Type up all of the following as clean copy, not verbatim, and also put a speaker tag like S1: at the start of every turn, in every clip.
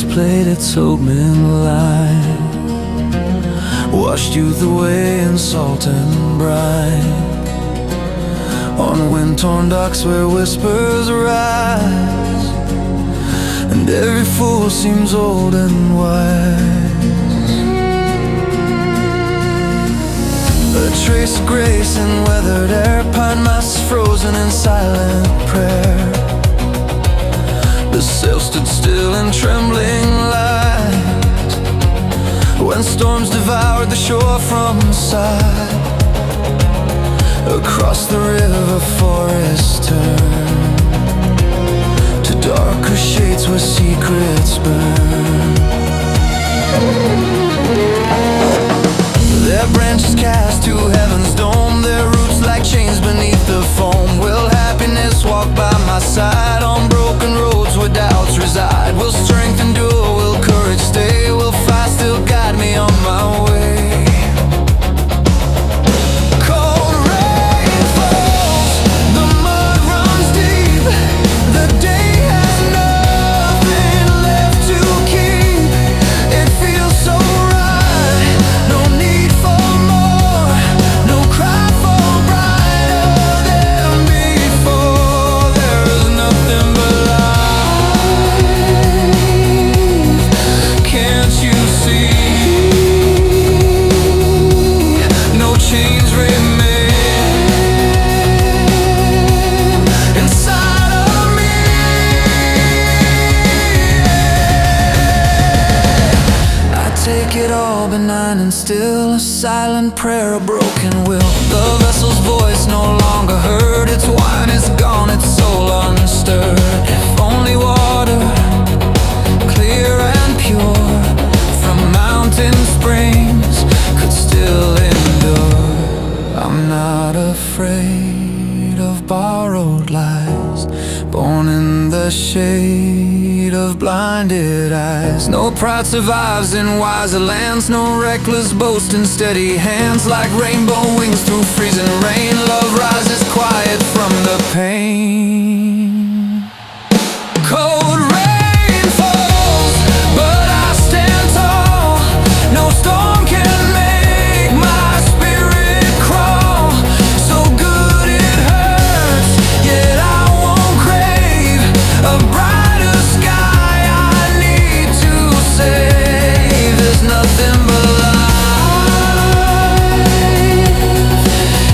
S1: glass plate, its oatmeal line washed youth away in salt and brine. On wind-torn docks where whispers rise, and every fool seems old and wise. A trace of grace in weathered air, pine masts frozen in silent prayer. The sail stood still in trembling light when storms devoured the shore from sight. Across the river forests turn to darker shades where secrets burn. Their branches cast to heaven's dome, their roots like chains beneath the foam. Will happiness walk by my side on broken roads where doubts reside? Will strength endure? Will courage stay? Will fire still guide me on my way? Benign and still, a silent prayer, a broken will. The vessel's voice no longer heard, its wine is gone, its soul unstirred. If only water, clear and pure, from mountain springs could still endure. I'm not afraid of borrowed lies, born in the shade of blinded eyes. No pride survives in wiser lands, no reckless boast in steady hands. Like rainbow wings through freezing rain, love rises quiet from the pain. Cold rain falls, but I stand tall. No storm can make my spirit crawl. So good it hurts, yet I won't crave a brighter sky. I need to save. There's nothing but life.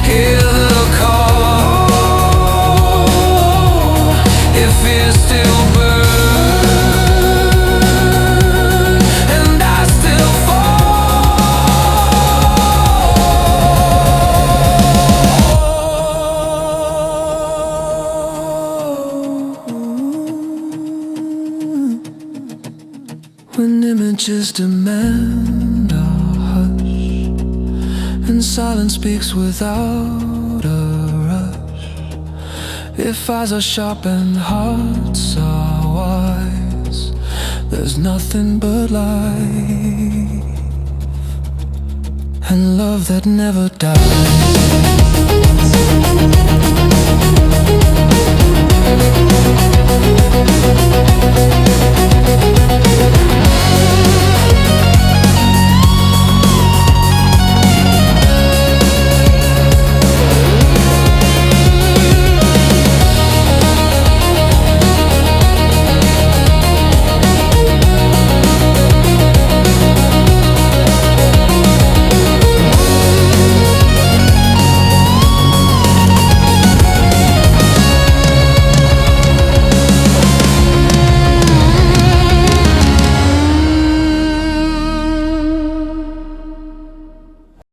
S1: Hear the call. If fear still burns and I still fall. When images demand a hush and silence speaks without a rush, if eyes are sharp and hearts are wise, there's nothing but life and love that never dies.